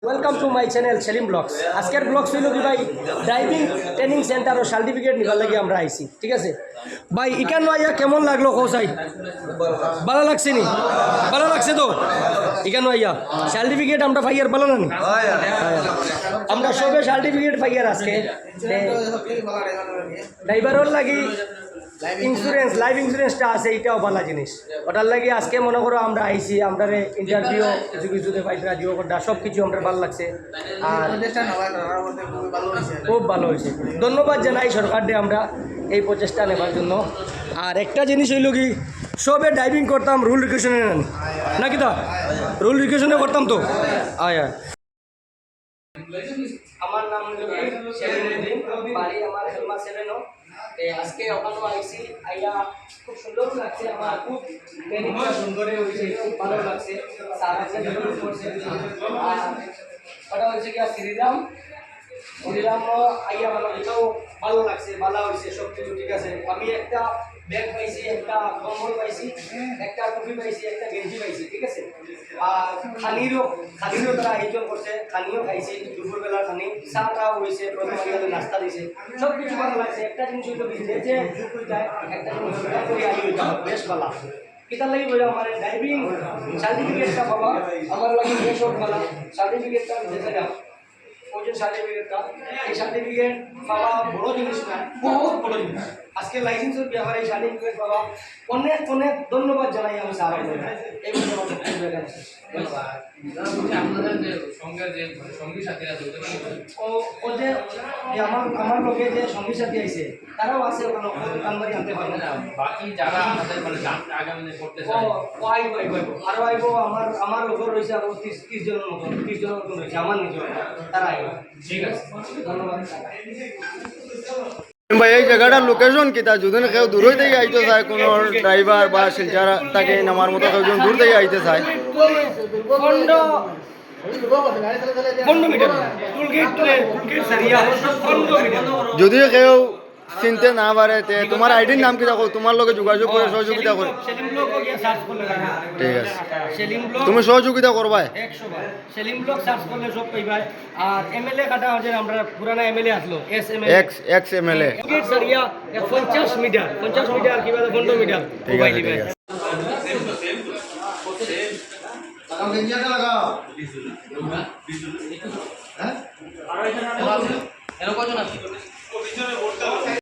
Welcome to my channel Selim blogs. আজকের blogs হইল কি ভাই, ড্রাইভিং ট্রেনিং সেন্টার ও সার্টিফিকেট নিবার লাগে আমরা আইছি। ঠিক আছে ভাই, ইকান আইয়া কেমন লাগলো কোসাই? ভালো লাগছে নি? ভালো লাগছে তো? ইকান আইয়া সার্টিফিকেট আমরা পাইয়ার ভালো না নি? আমরা সবে সার্টিফিকেট পাইয়ার আজকে ড্রাইভারের লাগি ইন্স্যুরেন্স, লাইফ ইন্স্যুরেন্সটা আছে, এটাও ভালো জিনিস। ওটার লাগে আজকে মনে করো আমরা আইসি, আমরা ইন্টারভিউ কিছু কিছুতে পাইছিলাম, জিও কোডটা সব কিছু আমরা ভালো লাগছে আর খুব ভালো হয়েছে। ধন্যবাদ জানাই সরকারকে আমরা এই প্রচেষ্টা নেবার জন্য। আর একটা জিনিস হইল কি, সবে ড্রাইভিং করতাম রুল রেগুলেশনে নাকি তা রুল রেগুলেশনে করতাম তো। আয় আমার নাম বাড়ি আমার হেলমা সেভেনও। আজকে ওখানেও আইসি, আইয়া খুব সুন্দর লাগছে, আমার খুব সুন্দর হয়েছে, খুব ভালো লাগছে। ওটা হচ্ছে কি শ্রীরাম আইয়া ভালো, এটাও ভালো লাগছে, ভালো হয়েছে, সব কিছু ঠিক আছে। আমি একটা ব্যাগ পাইছি, একটা কম্বল পাইছি, একটা টুপি পাইছি, একটা গেঞ্জি পাইছি, ঠিক আছে। আর খানিরও তারা আয়োজন করছে, খানিও খাইছি, দুপুরবেলা খানি, চাটাও হয়েছে, প্রথমে নাস্তা দিয়েছে, সব কিছু ভালো লাগছে। একটা জিনিস হইলো যে একটা জিনিস করে আই বেশ ভালো। কিতার লাগি বলে আমার ড্রাইভিং সার্টিফিকেটটা বাবা আমার লাগে বেশ ভালো। সার্টিফিকেটটা দেখে যাও, ওই যে সার্টিফিকেটটা, এই সার্টিফিকেট পাওয়া বড় জিনিস না, বহুত বড় জিনিস। আজকে লাইসেন্সের ব্যাপারে এই সার্টিফিকেট পাওয়া অনেক অনেক ধন্যবাদ জানাই আমি স্যার। এই ওদের আমার লোকে যে সঙ্গী সাথী আছে তারাও আছে, কানবাড়ি আনতে পারে না, বাকি যারা আরো আইব। আমার লোক রয়েছে আরো 30 জনের মতন, 30 জনের মতন রয়েছে আমার নিজের, তারা আইব। ঠিক আছে, ধন্যবাদ ভাই। এই জায়গাটার লোকেশন কিতা? যদি কেউ দূর থেকে আইতে চায়, কোনো ড্রাইভার বা শিলচার তাকে নামার মতো কেউ দূর থেকে আইতে চায়, 15 মিটার যদিও কেউ চিনতে না পারে, তোমার আইডির নাম কিতা, তোমার লগে যোগাযোগ করে সহযোগিতা করে। ঠিক আছে, তুমি সহযোগিতা করবা। সেলিম ব্লগ সার্চ করলে সব পাইবা। আর এমএলএ কাটা হচ্ছে, আমরা পুরানা এমএলএ আসলো, এক্স এমএলএ সারিয়া 50 মিটার কিবা 15 মিটার। ঠিক আছে, ঠিক আছে। এরকম কজন আছে?